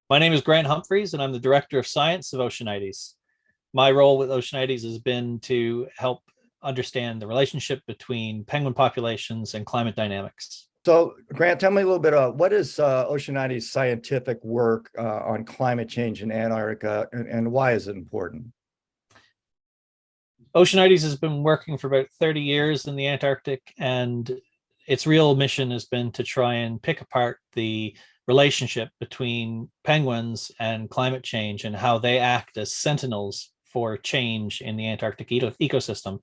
My name is Grant Humphries, and I'm the Director of Science of Oceanites. My role with Oceanites has been to help understand the relationship between penguin populations and climate dynamics. So, Grant, tell me a little bit about what is Oceanites' scientific work on climate change in Antarctica, and why is it important? Oceanites has been working for about 30 years in the Antarctic, and its real mission has been to try and pick apart the relationship between penguins and climate change and how they act as sentinels for change in the Antarctic ecosystem.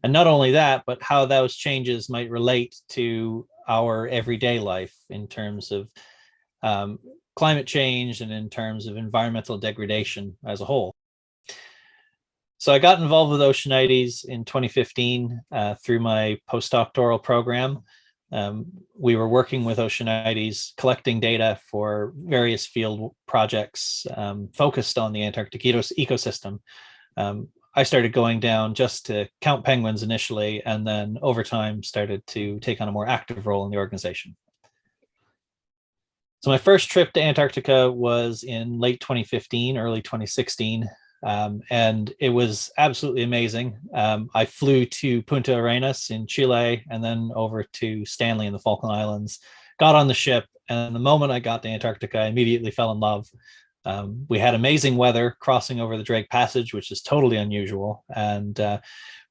And not only that, but how those changes might relate to our everyday life in terms of um, climate change and in terms of environmental degradation as a whole. So I got involved with Oceanites in 2015 through my postdoctoral program. We were working with Oceanites, collecting data for various field projects focused on the Antarctic ecosystem. I started going down just to count penguins initially, and then over time started to take on a more active role in the organization. So my first trip to Antarctica was in late 2015, early 2016. And it was absolutely amazing. I flew to Punta Arenas in Chile and then over to Stanley in the Falkland Islands, got on the ship, and the moment I got to Antarctica, I immediately fell in love. We had amazing weather crossing over the Drake Passage, which is totally unusual. And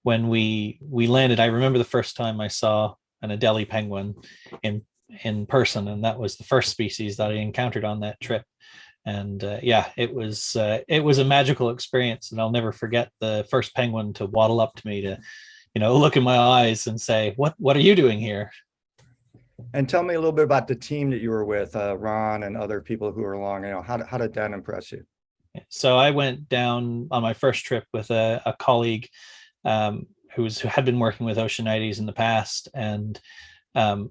when we landed, I remember the first time I saw an Adelie penguin in person, and that was the first species that I encountered on that trip. And yeah, it was a magical experience, and I'll never forget the first penguin to waddle up to me to, look in my eyes and say, "What are you doing here?" And tell me a little bit about the team that you were with, Ron and other people who were along. How did that impress you? So I went down on my first trip with a colleague who had been working with Oceanites in the past, and um,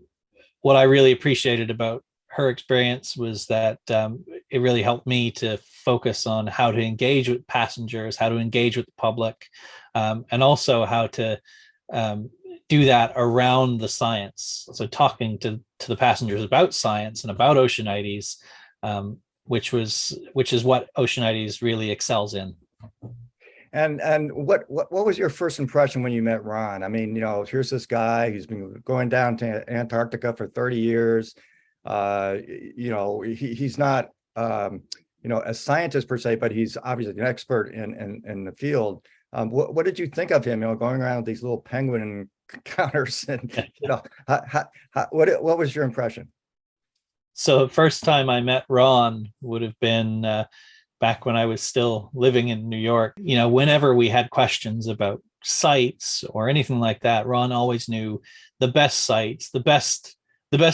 what I really appreciated about her experience was that it really helped me to focus on how to engage with passengers, how to engage with the public, and also how to um, do that around the science. So talking to the passengers about science and about Oceanites, which is what Oceanites really excels in. And what was your first impression when you met Ron? I mean, here's this guy who's been going down to Antarctica for 30 years. He's not a scientist per se, but he's obviously an expert in the field. What did you think of him? Going around with these little penguin encounters, and what was your impression? So the first time I met Ron would have been back when I was still living in New York. Whenever we had questions about sites or anything like that, Ron always knew the best sites, the best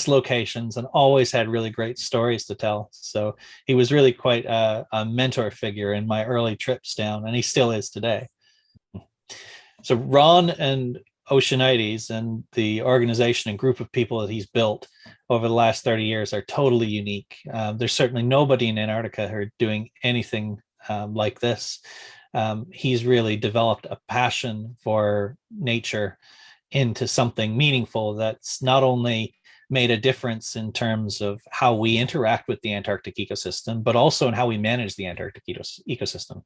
locations, and always had really great stories to tell. So he was really quite a mentor figure in my early trips down, and he still is today. So Ron and Oceanites and the organization and group of people that he's built over the last 30 years are totally unique. There's certainly nobody in Antarctica who are doing anything like this. He's really developed a passion for nature into something meaningful that's not only made a difference in terms of how we interact with the Antarctic ecosystem, but also in how we manage the Antarctic ecosystem.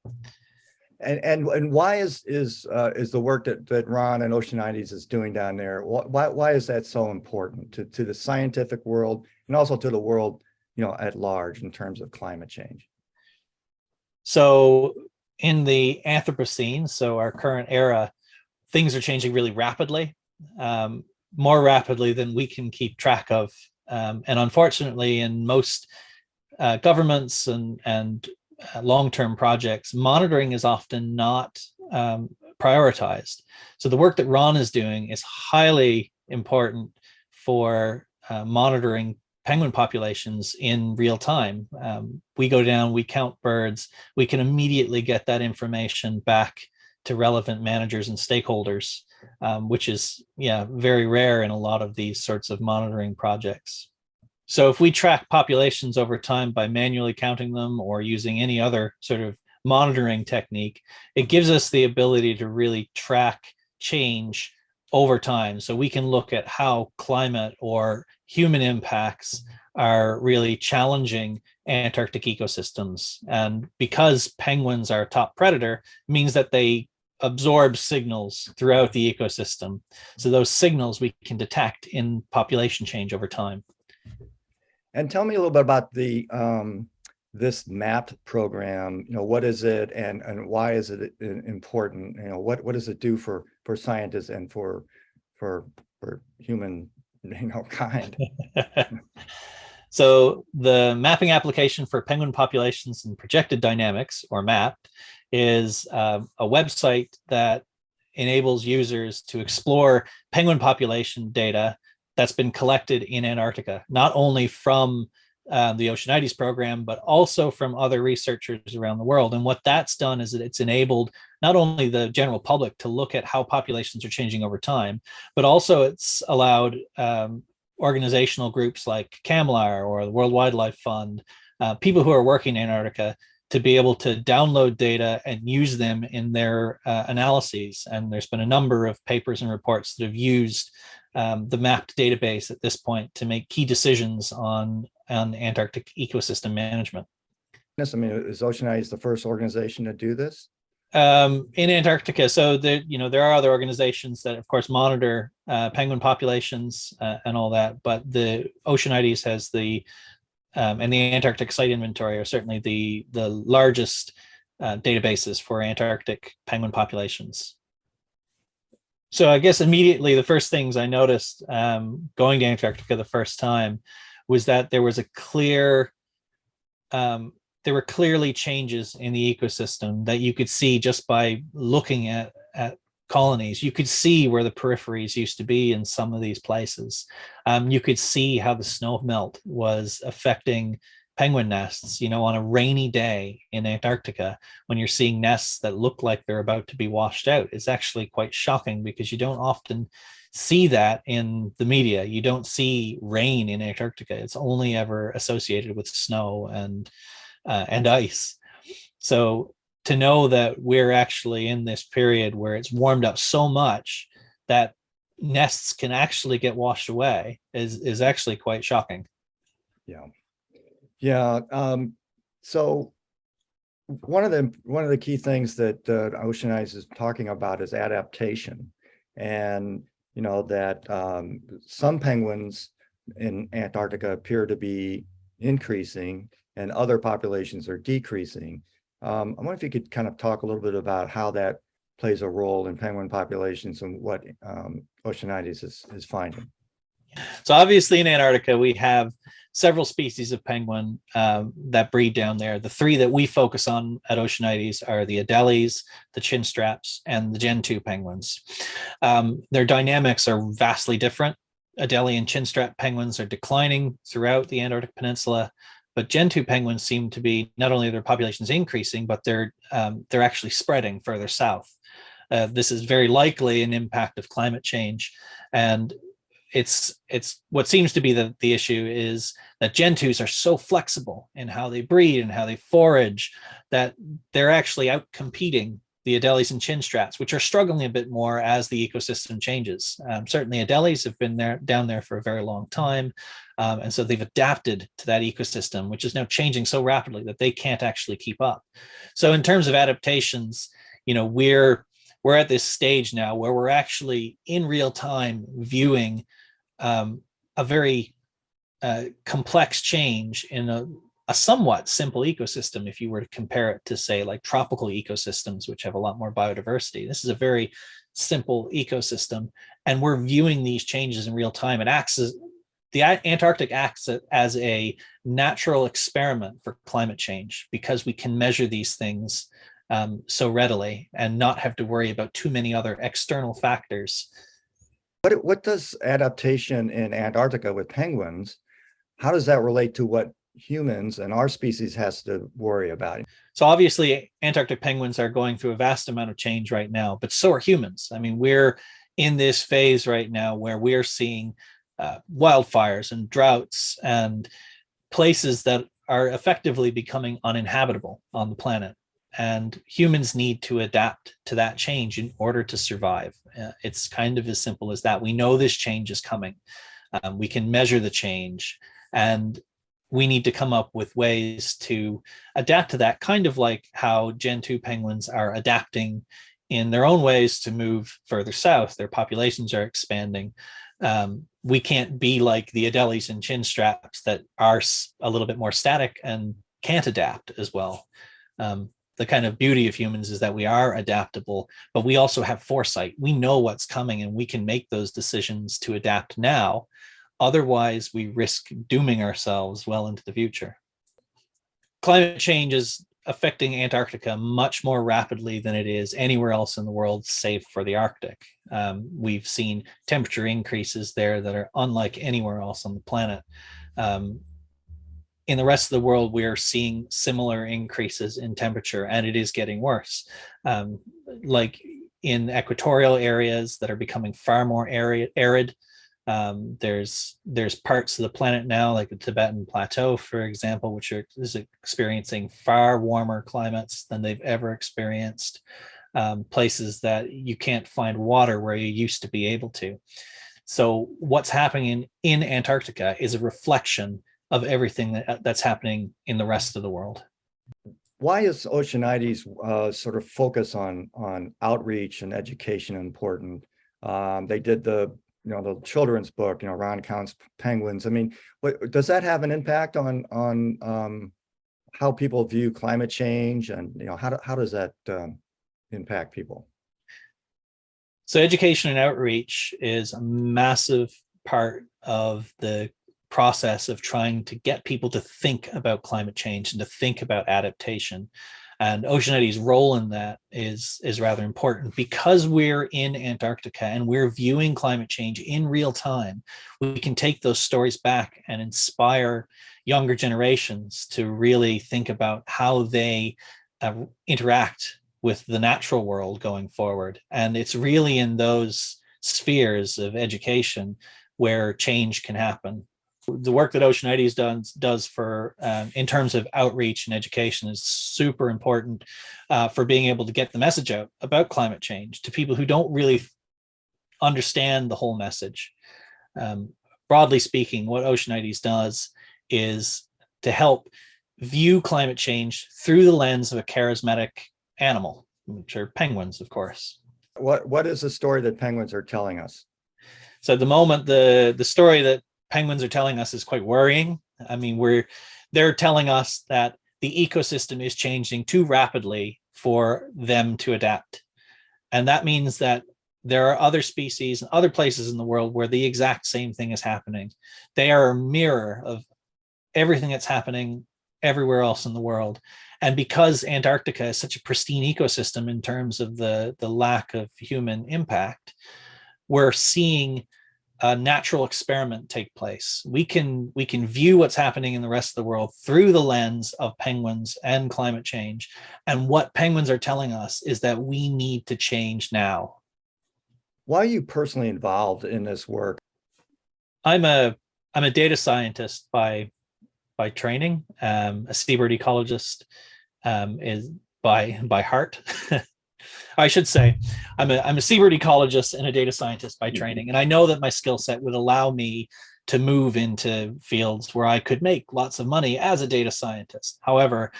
And why is the work that Ron and Oceanites is doing down there? Why is that so important to the scientific world and also to the world, at large in terms of climate change? So in the Anthropocene, so our current era, things are changing really rapidly, more rapidly than we can keep track of. And unfortunately, in most governments and long-term projects, monitoring is often not prioritized. So the work that Ron is doing is highly important for monitoring penguin populations in real time. We go down, we count birds, we can immediately get that information back to relevant managers and stakeholders, which is very rare in a lot of these sorts of monitoring projects. So if we track populations over time by manually counting them or using any other sort of monitoring technique, it gives us the ability to really track change over time. So we can look at how climate or human impacts are really challenging Antarctic ecosystems. And because penguins are a top predator, means that they absorb signals throughout the ecosystem. So those signals we can detect in population change over time. And tell me a little bit about the this MAP program. What is it, and why is it important? What does it do for scientists and for human kind? So the mapping application for penguin populations and projected dynamics, or MAP, is a website that enables users to explore penguin population data that's been collected in Antarctica, not only from the Oceanites program, but also from other researchers around the world. And what that's done is that it's enabled not only the general public to look at how populations are changing over time, but also it's allowed organizational groups like CAMLAR or the World Wildlife Fund, people who are working in Antarctica, to be able to download data and use them in their analyses. And there's been a number of papers and reports that have used the mapped database at this point to make key decisions on Antarctic ecosystem management. I mean, is Oceanites the first organization to do this? In Antarctica, so there are other organizations that, of course, monitor penguin populations and all that, but the Oceanites has and the Antarctic Site Inventory are certainly the largest databases for Antarctic penguin populations. So I guess immediately the first things I noticed going to Antarctica the first time was that there was there were clearly changes in the ecosystem that you could see just by looking at colonies. You could see where the peripheries used to be in some of these places. You could see how the snow melt was affecting penguin nests, on a rainy day in Antarctica, when you're seeing nests that look like they're about to be washed out. It's actually quite shocking because you don't often see that in the media. You don't see rain in Antarctica. It's only ever associated with snow and ice. So to know that we're actually in this period where it's warmed up so much that nests can actually get washed away is actually quite shocking. Yeah. So one of the key things that Oceanites is talking about is adaptation, and that some penguins in Antarctica appear to be increasing and other populations are decreasing. I wonder if you could kind of talk a little bit about how that plays a role in penguin populations and what Oceanites is finding. So obviously in Antarctica, we have several species of penguin that breed down there. The three that we focus on at Oceanites are the Adelies, the chinstraps, and the Gen 2 penguins. Their dynamics are vastly different. Adelie and chinstrap penguins are declining throughout the Antarctic Peninsula, but Gen 2 penguins seem to be, not only their populations increasing, but they're actually spreading further south. This is very likely an impact of climate change. And it's what seems to be the issue is that Gen 2s are so flexible in how they breed and how they forage that they're actually out competing the Adelies and chinstraps, which are struggling a bit more as the ecosystem changes. Certainly Adelies have been down there for a very long time. And so they've adapted to that ecosystem, which is now changing so rapidly that they can't actually keep up. So in terms of adaptations, we're at this stage now where we're actually in real time viewing a very complex change in a somewhat simple ecosystem. If you were to compare it to, say, like tropical ecosystems, which have a lot more biodiversity, this is a very simple ecosystem, and we're viewing these changes in real time. The Antarctic acts as a natural experiment for climate change because we can measure these things so readily and not have to worry about too many other external factors. What does adaptation in Antarctica with penguins, how does that relate to what humans and our species has to worry about? So obviously Antarctic penguins are going through a vast amount of change right now, but so are humans. I mean, we're in this phase right now where we're seeing wildfires and droughts and places that are effectively becoming uninhabitable on the planet. And humans need to adapt to that change in order to survive. It's kind of as simple as that. We know this change is coming. We can measure the change. And we need to come up with ways to adapt to that, kind of like how Gen 2 penguins are adapting in their own ways to move further south. Their populations are expanding. We can't be like the Adelies and chin straps that are a little bit more static and can't adapt as well. The kind of beauty of humans is that we are adaptable, but we also have foresight. We know what's coming and we can make those decisions to adapt now. Otherwise, we risk dooming ourselves well into the future. Climate change is affecting Antarctica much more rapidly than it is anywhere else in the world, save for the Arctic. We've seen temperature increases there that are unlike anywhere else on the planet. In the rest of the world, we are seeing similar increases in temperature, and it is getting worse. Like in equatorial areas that are becoming far more arid. There's parts of the planet now, like the Tibetan Plateau, for example, which is experiencing far warmer climates than they've ever experienced. Places that you can't find water where you used to be able to. So what's happening in Antarctica is a reflection of everything that's happening in the rest of the world. Why is Oceanites sort of focus on outreach and education important? They did the children's book, Ron Count's Penguins. I mean, does that have an impact on how people view climate change, and how does that impact people? So education and outreach is a massive part of the process of trying to get people to think about climate change and to think about adaptation. And Oceanites' role in that is rather important because we're in Antarctica and we're viewing climate change in real time. We can take those stories back and inspire younger generations to really think about how they interact with the natural world going forward. And it's really in those spheres of education where change can happen. The work that Oceanites does for in terms of outreach and education is super important for being able to get the message out about climate change to people who don't really understand the whole message. Broadly speaking, what Oceanites does is to help view climate change through the lens of a charismatic animal, which are penguins, of course. What is the story that penguins are telling us? So at the moment, the story that penguins are telling us is quite worrying. I mean, they're telling us that the ecosystem is changing too rapidly for them to adapt. And that means that there are other species and other places in the world where the exact same thing is happening. They are a mirror of everything that's happening everywhere else in the world. And because Antarctica is such a pristine ecosystem in terms of the lack of human impact, we're seeing a natural experiment take place. We can view what's happening in the rest of the world through the lens of penguins and climate change. And what penguins are telling us is that we need to change now. Why are you personally involved in this work? I'm a data scientist by training, a seabird ecologist is by heart. I should say I'm a seabird ecologist and a data scientist by training. And I know that my skill set would allow me to move into fields where I could make lots of money as a data scientist. However,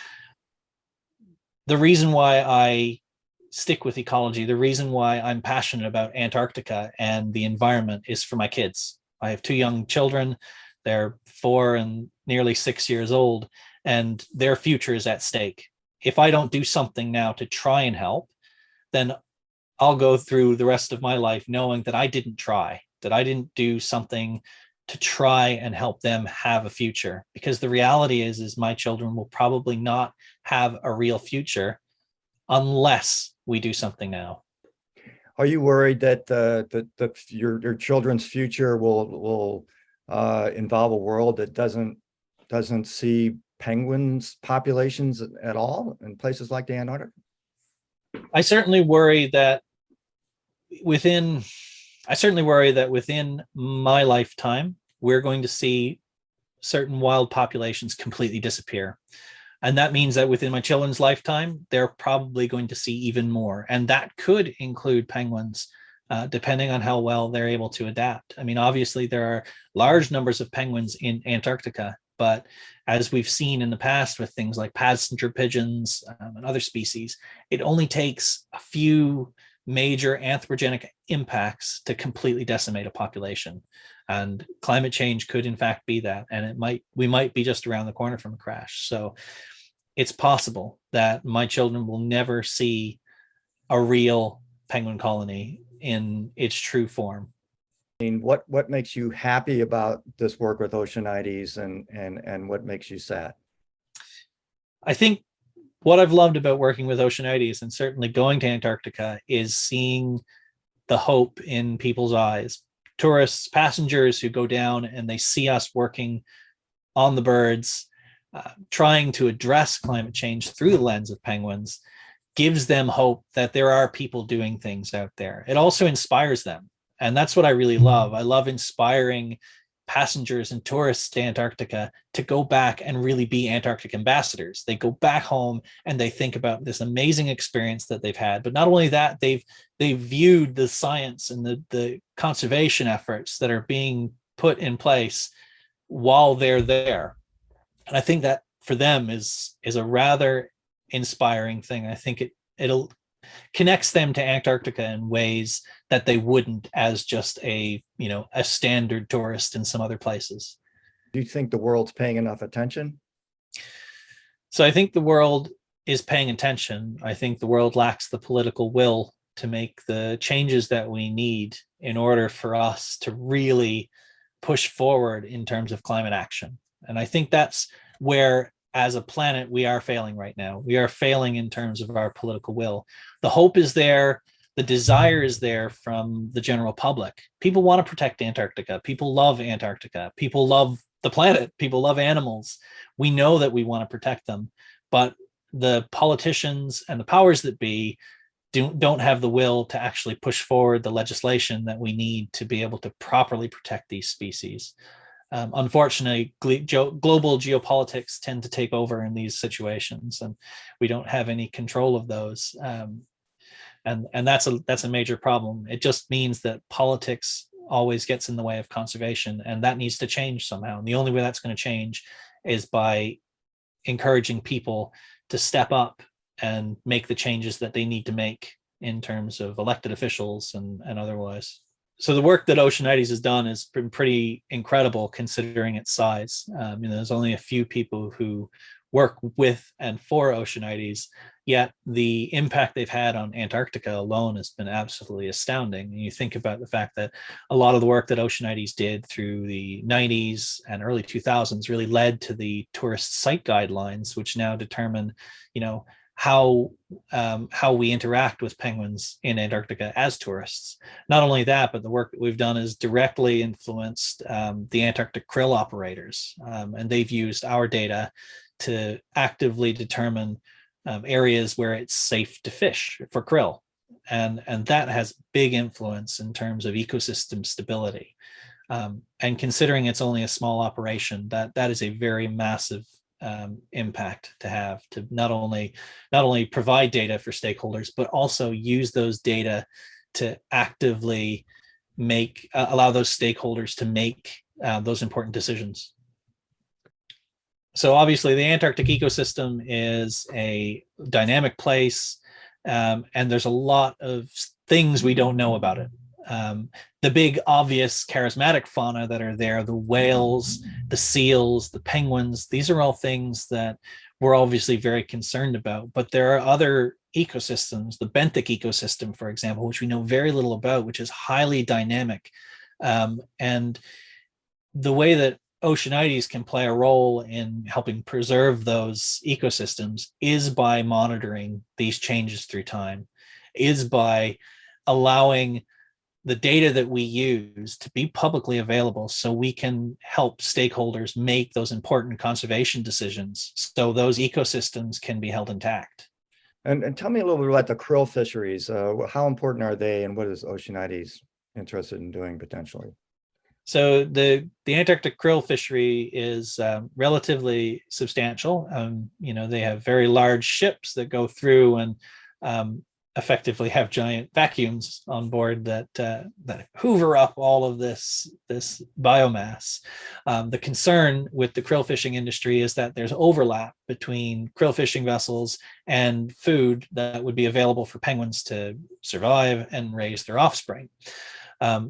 the reason why I stick with ecology, the reason why I'm passionate about Antarctica and the environment is for my kids. I have 2 young children. They're 4 and nearly 6 years old, and their future is at stake. If I don't do something now to try and help, then I'll go through the rest of my life knowing that I didn't try, that I didn't do something to try and help them have a future. Because the reality is my children will probably not have a real future unless we do something now. Are you worried that your children's future will involve a world that doesn't see penguins populations at all in places like the Antarctic? I certainly worry that within my lifetime, we're going to see certain wild populations completely disappear. And that means that within my children's lifetime, they're probably going to see even more. And that could include penguins depending on how well they're able to adapt. I mean, obviously, there are large numbers of penguins in Antarctica, but as we've seen in the past with things like passenger pigeons and other species, it only takes a few major anthropogenic impacts to completely decimate a population. And climate change could in fact be that. And we might be just around the corner from a crash. So it's possible that my children will never see a real penguin colony in its true form. I mean, what makes you happy about this work with Oceanites, and what makes you sad? I think what I've loved about working with Oceanites and certainly going to Antarctica is seeing the hope in people's eyes. Tourists, passengers who go down and they see us working on the birds, trying to address climate change through the lens of penguins, gives them hope that there are people doing things out there. It also inspires them. And that's what I really love. I love inspiring passengers and tourists to Antarctica to go back and really be Antarctic ambassadors. They go back home and they think about this amazing experience that they've had. But not only that, they've viewed the science and the conservation efforts that are being put in place while they're there. And I think that for them is a rather inspiring thing. I think it'll connects them to Antarctica in ways that they wouldn't as just a standard tourist in some other places. Do you think the world's paying enough attention? So I think the world is paying attention. I think the world lacks the political will to make the changes that we need in order for us to really push forward in terms of climate action. And I think that's where, as a planet, we are failing right now. We are failing in terms of our political will. The hope is there. The desire is there from the general public. People want to protect Antarctica. People love Antarctica. People love the planet. People love animals. We know that we want to protect them, but the politicians and the powers that be don't have the will to actually push forward the legislation that we need to be able to properly protect these species. Unfortunately, global geopolitics tend to take over in these situations, and we don't have any control of those. And that's a major problem. It just means that politics always gets in the way of conservation, and that needs to change somehow. And the only way that's going to change is by encouraging people to step up and make the changes that they need to make in terms of elected officials and otherwise. So the work that Oceanites has done has been pretty incredible considering its size. There's only a few people who work with and for Oceanites, yet the impact they've had on Antarctica alone has been absolutely astounding. And you think about the fact that a lot of the work that Oceanites did through the 90s and early 2000s really led to the tourist site guidelines, which now determine, how we interact with penguins in Antarctica as tourists. Not only that, but the work that we've done has directly influenced the Antarctic krill operators, and they've used our data to actively determine areas where it's safe to fish for krill, and that has big influence in terms of ecosystem stability. And considering it's only a small operation, that is a very massive impact to have, to not only provide data for stakeholders, but also use those data to actively allow those stakeholders to make those important decisions. So obviously the Antarctic ecosystem is a dynamic place, and there's a lot of things we don't know about it. The big obvious charismatic fauna that are there, the whales, the seals, the penguins, these are all things that we're obviously very concerned about. But there are other ecosystems, the benthic ecosystem, for example, which we know very little about, which is highly dynamic. And the way that Oceanites can play a role in helping preserve those ecosystems is by monitoring these changes through time, is by allowing the data that we use to be publicly available so we can help stakeholders make those important conservation decisions so those ecosystems can be held intact. And tell me a little bit about the krill fisheries. How important are they, and what is Oceanites interested in doing potentially? So the Antarctic krill fishery is relatively substantial. They have very large ships that go through and effectively have giant vacuums on board that that hoover up all of this biomass. The concern with the krill fishing industry is that there's overlap between krill fishing vessels and food that would be available for penguins to survive and raise their offspring.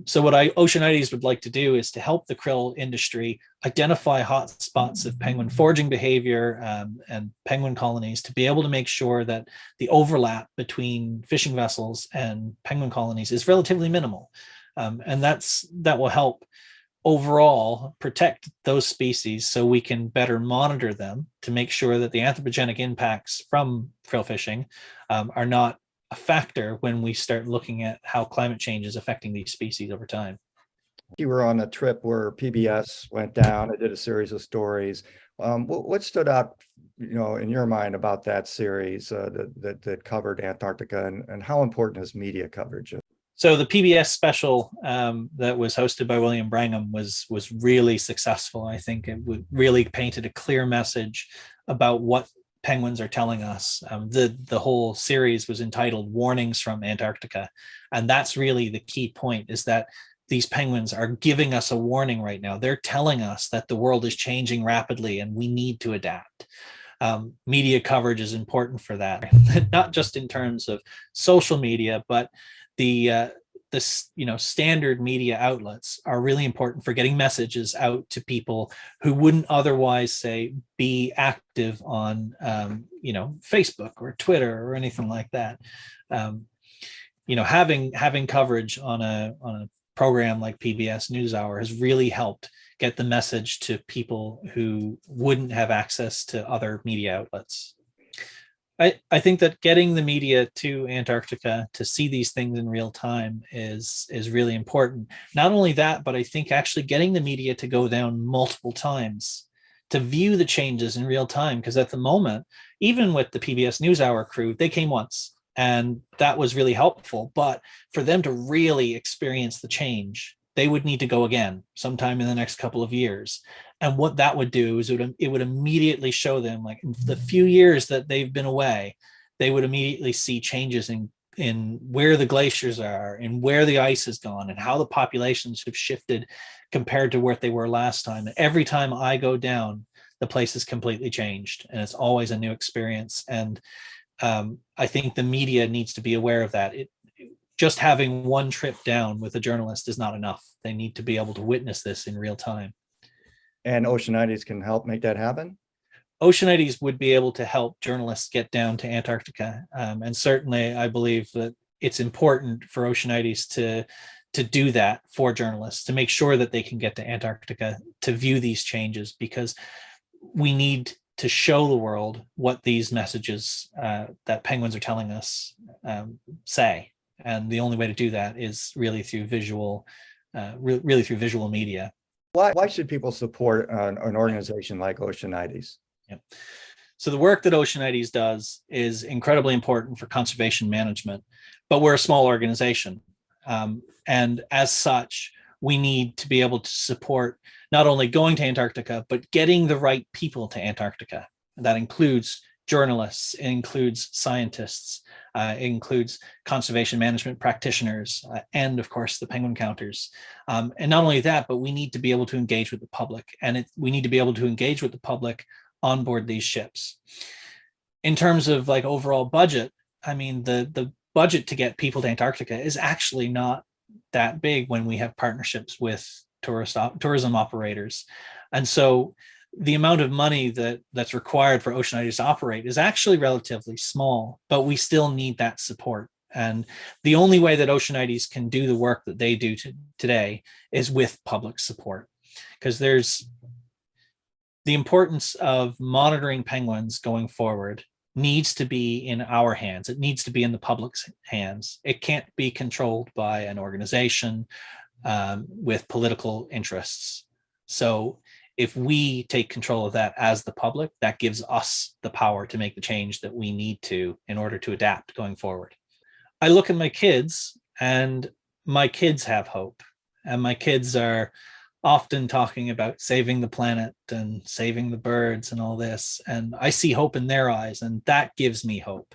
So what Oceanites would like to do is to help the krill industry identify hot spots of penguin foraging behavior and penguin colonies to be able to make sure that the overlap between fishing vessels and penguin colonies is relatively minimal. And that will help overall protect those species so we can better monitor them to make sure that the anthropogenic impacts from krill fishing are not a factor when we start looking at how climate change is affecting these species over time. You were on a trip where PBS went down. I did a series of stories. What stood out, in your mind about that series that covered Antarctica, and how important is media coverage? So the PBS special that was hosted by William Brangham was really successful. I think it really painted a clear message about what penguins are telling us. The whole series was entitled Warnings from Antarctica. And that's really the key point, is that these penguins are giving us a warning right now. They're telling us that the world is changing rapidly and we need to adapt. Media coverage is important for that, not just in terms of social media, but the standard media outlets are really important for getting messages out to people who wouldn't otherwise, say, be active on Facebook or Twitter or anything like that. Having coverage on a program like PBS NewsHour has really helped get the message to people who wouldn't have access to other media outlets. I think that getting the media to Antarctica to see these things in real time is really important. Not only that, but I think actually getting the media to go down multiple times to view the changes in real time, because at the moment, even with the PBS NewsHour crew, they came once and that was really helpful. But for them to really experience the change, they would need to go again sometime in the next couple of years. And what that would do is it would immediately show them, like, in the few years that they've been away, they would immediately see changes in where the glaciers are and where the ice has gone and how the populations have shifted compared to where they were last time. And every time I go down, the place is completely changed and it's always a new experience. And I think the media needs to be aware of that. Just having one trip down with a journalist is not enough. They need to be able to witness this in real time. And Oceanites can help make that happen? Oceanites would be able to help journalists get down to Antarctica. And certainly I believe that it's important for Oceanites to do that for journalists, to make sure that they can get to Antarctica to view these changes, because we need to show the world what these messages that penguins are telling us say. And the only way to do that is really through visual media. Why should people support an organization like Oceanites? Yeah. So the work that Oceanites does is incredibly important for conservation management, but we're a small organization. And as such, we need to be able to support not only going to Antarctica, but getting the right people to Antarctica. That includes journalists, it includes scientists, it includes conservation management practitioners, and of course the penguin counters. And not only that, but we need to be able to engage with the public, and we need to be able to engage with the public on board these ships. In terms of like overall budget, I mean, the budget to get people to Antarctica is actually not that big when we have partnerships with tourism operators. And so the amount of money that's required for Oceanites to operate is actually relatively small, but we still need that support. And the only way that Oceanites can do the work that they do today is with public support, because there's the importance of monitoring penguins going forward needs to be in our hands. It needs to be in the public's hands. It can't be controlled by an organization with political interests. So if we take control of that as the public, that gives us the power to make the change that we need to in order to adapt going forward. I look at my kids, and my kids have hope, and my kids are often talking about saving the planet and saving the birds and all this. And I see hope in their eyes, and that gives me hope.